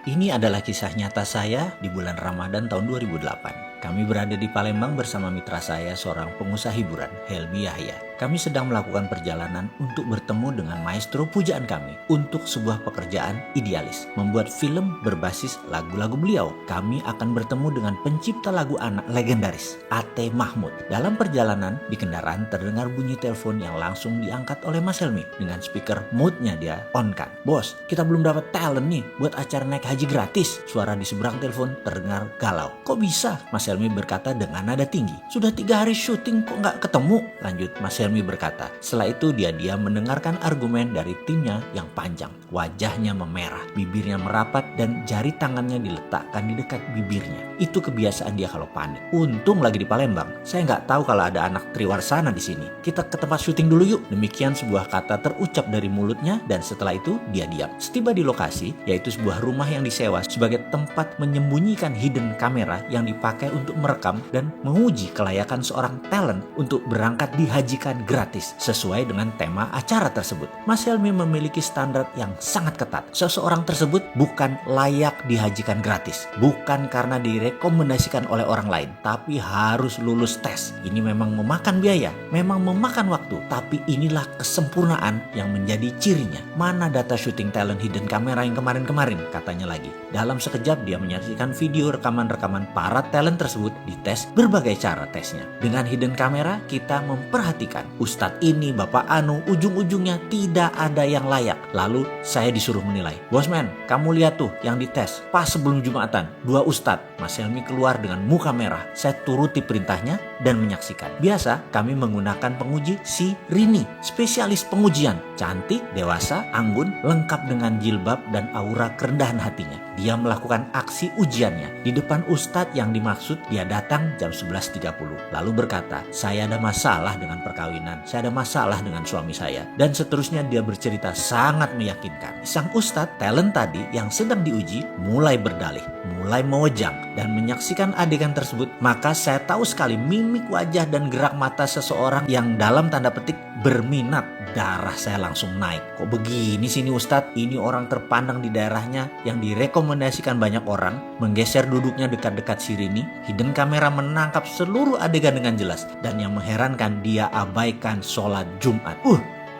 Ini adalah kisah nyata saya di bulan Ramadan tahun 2008. Kami berada di Palembang bersama mitra saya, seorang pengusaha hiburan, Helmi Yahya. Kami sedang melakukan perjalanan untuk bertemu dengan maestro pujaan kami untuk sebuah pekerjaan idealis, membuat film berbasis lagu-lagu beliau. Kami akan bertemu dengan pencipta lagu anak legendaris, A.T. Mahmud. Dalam perjalanan di kendaraan terdengar bunyi telepon yang langsung diangkat oleh Mas Helmi dengan speaker mode-nya dia on-kan. "Bos, kita belum dapat talent nih buat acara naik haji gratis." Suara di seberang telepon terdengar galau. "Kok bisa?" Mas Helmi berkata dengan nada tinggi. "Sudah 3 hari syuting kok nggak ketemu?" Lanjut Mas Helmi berkata. Setelah itu dia mendengarkan argumen dari timnya yang panjang. Wajahnya memerah, bibirnya merapat dan jari tangannya diletakkan di dekat bibirnya. Itu kebiasaan dia kalau panik. Untung lagi di Palembang. Saya nggak tahu kalau ada anak Triwarsana di sini. "Kita ke tempat syuting dulu yuk." Demikian sebuah kata terucap dari mulutnya dan setelah itu dia diam. Setiba di lokasi, yaitu sebuah rumah yang disewa sebagai tempat menyembunyikan hidden kamera yang dipakai untuk merekam dan menguji kelayakan seorang talent untuk berangkat dihajikan gratis sesuai dengan tema acara tersebut. Mas Helmi memiliki standar yang sangat ketat. Seseorang tersebut bukan layak dihajikan gratis, bukan karena direkomendasikan oleh orang lain, tapi harus lulus tes. Ini memang memakan biaya, memang memakan waktu, tapi inilah kesempurnaan yang menjadi cirinya. "Mana data syuting talent hidden kamera yang kemarin-kemarin?" katanya lagi. Dalam sekejap dia menyaksikan video rekaman-rekaman para talent tersebut dites berbagai cara tesnya. Dengan hidden kamera kita memperhatikan Ustadz ini, Bapak Anu, ujung-ujungnya tidak ada yang layak. Lalu saya disuruh menilai. "Bosman, kamu lihat tuh yang dites pas sebelum Jumatan, 2 Ustadz." Mas Helmi keluar dengan muka merah. Saya turuti perintahnya dan menyaksikan. Biasa kami menggunakan penguji si Rini, spesialis pengujian. Cantik, dewasa, anggun, lengkap dengan jilbab dan aura kerendahan hatinya. Dia melakukan aksi ujiannya di depan Ustadz yang dimaksud. Dia datang jam 11.30 lalu berkata, "Saya ada masalah dengan perkawinan, saya ada masalah dengan suami saya." Dan seterusnya dia bercerita sangat meyakinkan. Sang Ustadz talent tadi yang sedang diuji mulai berdalih, mulai mewejang dan menyaksikan adegan tersebut. Maka saya tahu sekali mimik wajah dan gerak mata seseorang yang dalam tanda petik berminat. Darah saya langsung naik. Kok begini sih ini Ustadz? Ini orang terpandang di daerahnya yang direkomendasikan banyak orang. Menggeser duduknya dekat-dekat si Rini. Hidden kamera menangkap seluruh adegan dengan jelas. Dan yang mengherankan dia abaikan sholat Jumat.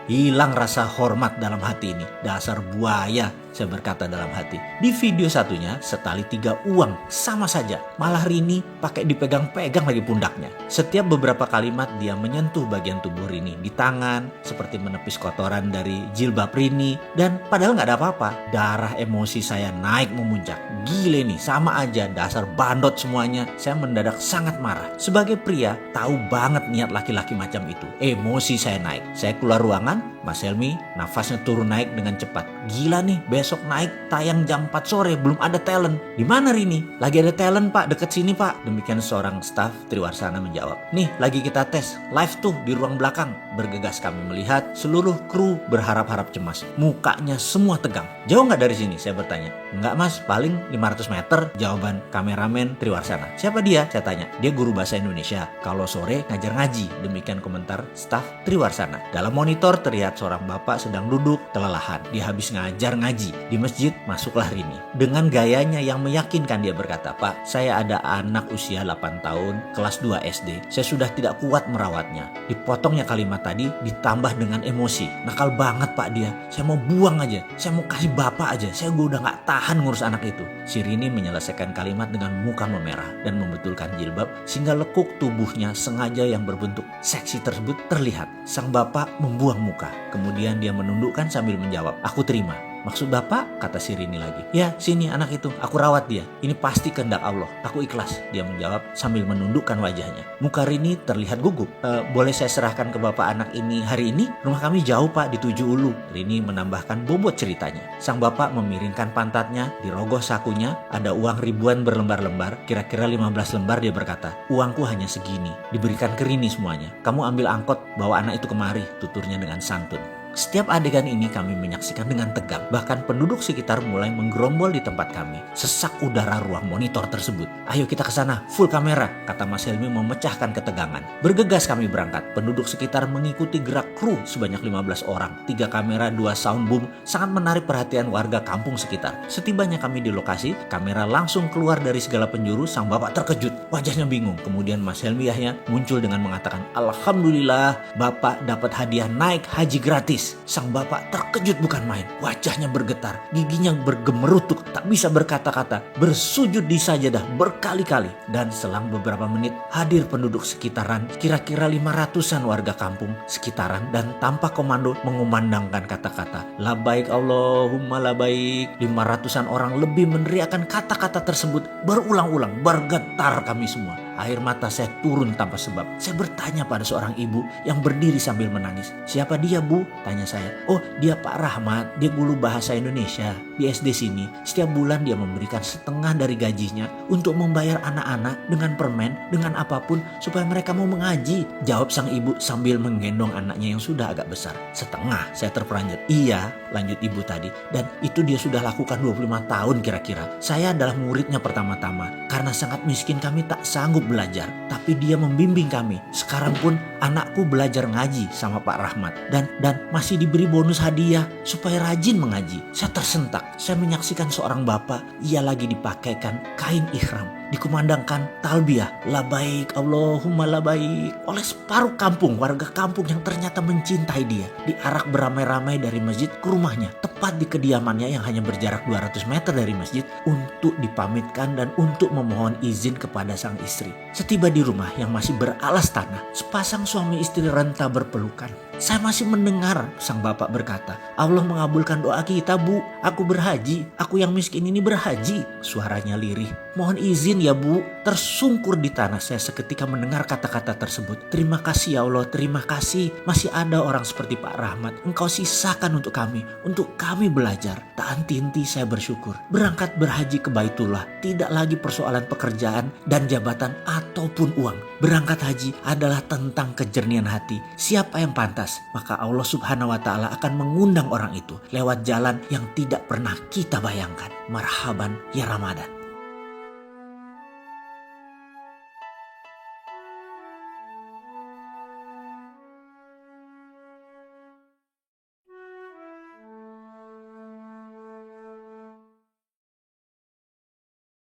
Hilang rasa hormat dalam hati ini. Dasar buaya, saya berkata dalam hati. Di video satunya setali 3 uang sama saja. Malah Rini pakai dipegang-pegang lagi pundaknya. Setiap beberapa kalimat dia menyentuh bagian tubuh Rini di tangan, seperti menepis kotoran dari jilbab Rini. Dan padahal nggak ada apa-apa. Darah emosi saya naik memuncak. Gile nih, sama aja, dasar bandot semuanya. Saya mendadak sangat marah. Sebagai pria, tahu banget niat laki-laki macam itu. Emosi saya naik. Saya keluar ruangan. Mas Helmi nafasnya turun naik dengan cepat. "Gila nih, besok naik tayang jam 4 sore belum ada talent." "Di mana Rini?" "Lagi ada talent Pak, deket sini Pak." Demikian seorang staf Triwarsana menjawab. "Nih lagi kita tes, live tuh di ruang belakang." Bergegas kami melihat seluruh kru berharap-harap cemas. Mukanya semua tegang. "Jauh nggak dari sini?" saya bertanya. "Enggak Mas, paling 500 meter." Jawaban kameramen Triwarsana. "Siapa dia?" saya tanya. "Dia guru bahasa Indonesia. Kalau sore ngajar ngaji." Demikian komentar staf Triwarsana. Dalam monitor terlihat seorang bapak sedang duduk kelelahan. Dia habis ngajar ngaji. Di masjid masuklah Rini. Dengan gayanya yang meyakinkan dia berkata, "Pak, saya ada anak usia 8 tahun, kelas 2 SD. Saya sudah tidak kuat merawatnya." Dipotongnya kalimat tadi ditambah dengan emosi. "Nakal banget Pak dia. Saya mau buang aja. Saya mau kasih bapak aja. Saya udah gak tahan ngurus anak itu." Si Rini menyelesaikan kalimat dengan muka memerah dan membetulkan jilbab sehingga lekuk tubuhnya sengaja yang berbentuk seksi tersebut terlihat. Sang bapak membuang muka. Kemudian dia menundukkan sambil menjawab, "Aku terima." "Maksud Bapak?" kata si Rini lagi. "Ya, sini anak itu, aku rawat dia. Ini pasti kehendak Allah. Aku ikhlas." Dia menjawab sambil menundukkan wajahnya. Muka Rini terlihat gugup. Boleh saya serahkan ke Bapak anak ini hari ini? Rumah kami jauh Pak, di 7 Ulu." Rini menambahkan bobot ceritanya. Sang bapak memiringkan pantatnya, di rogoh sakunya ada uang ribuan berlembar-lembar, kira-kira 15 lembar. Dia berkata, "Uangku hanya segini, diberikan ke Rini semuanya. Kamu ambil angkot, bawa anak itu kemari," tuturnya dengan santun. Setiap adegan ini kami menyaksikan dengan tegang. Bahkan penduduk sekitar mulai menggerombol di tempat kami. Sesak udara ruang monitor tersebut. Ayo kita ke sana, full kamera, kata Mas Helmi memecahkan ketegangan. Bergegas kami berangkat. Penduduk sekitar mengikuti gerak kru sebanyak 15 orang. 3 kamera, 2 sound boom sangat menarik perhatian warga kampung sekitar. Setibanya kami di lokasi, kamera langsung keluar dari segala penjuru. Sang bapak terkejut, wajahnya bingung. Kemudian Mas Helmi Yahya muncul dengan mengatakan, Alhamdulillah, bapak dapat hadiah naik haji gratis. Sang bapak terkejut bukan main. Wajahnya bergetar, giginya bergemerutuk, tak bisa berkata-kata, bersujud di sajadah berkali-kali. Dan selang beberapa menit hadir penduduk sekitaran, kira-kira 500-an warga kampung sekitaran, dan tanpa komando mengumandangkan kata-kata labaik Allahumma labaik. 500-an orang lebih meneriakkan kata-kata tersebut berulang-ulang. Bergetar kami semua. Air mata saya turun tanpa sebab. Saya bertanya pada seorang ibu yang berdiri sambil menangis. Siapa dia, Bu? Tanya saya. Oh, dia Pak Rahmat. Dia guru bahasa Indonesia di SD sini. Setiap bulan dia memberikan setengah dari gajinya untuk membayar anak-anak dengan permen, dengan apapun supaya mereka mau mengaji. Jawab sang ibu sambil menggendong anaknya yang sudah agak besar. Setengah, saya terperanjat. Iya, lanjut ibu tadi. Dan itu dia sudah lakukan 25 tahun kira-kira. Saya adalah muridnya pertama-tama. Karena sangat miskin kami tak sanggup belajar, tapi dia membimbing kami. Sekarang pun anakku belajar ngaji sama Pak Rahmat dan masih diberi bonus hadiah supaya rajin mengaji. Saya tersentak. Saya menyaksikan seorang bapak, ia lagi dipakaikan kain ihram, dikumandangkan talbiyah labaik Allahumma labaik oleh separuh kampung, warga kampung yang ternyata mencintai dia. Diarak beramai-ramai dari masjid ke rumahnya, tepat di kediamannya yang hanya berjarak 200 meter dari masjid, untuk dipamitkan dan untuk memohon izin kepada sang istri. Setiba di rumah yang masih beralas tanah, sepasang suami istri renta berpelukan. Saya masih mendengar sang bapak berkata, Allah mengabulkan doa kita, Bu. Aku berhaji. Aku yang miskin ini berhaji. Suaranya lirih. Mohon izin ya, Bu. Tersungkur di tanah saya seketika mendengar kata-kata tersebut. Terima kasih ya Allah, terima kasih. Masih ada orang seperti Pak Rahmat. Engkau sisakan untuk kami belajar. Tak henti-henti saya bersyukur. Berangkat berhaji ke Baitullah tidak lagi persoalan pekerjaan dan jabatan ataupun uang. Berangkat haji adalah tentang kejernihan hati. Siapa yang pantas, maka Allah Subhanahu wa Ta'ala akan mengundang orang itu lewat jalan yang tidak pernah kita bayangkan. Marhaban ya Ramadan.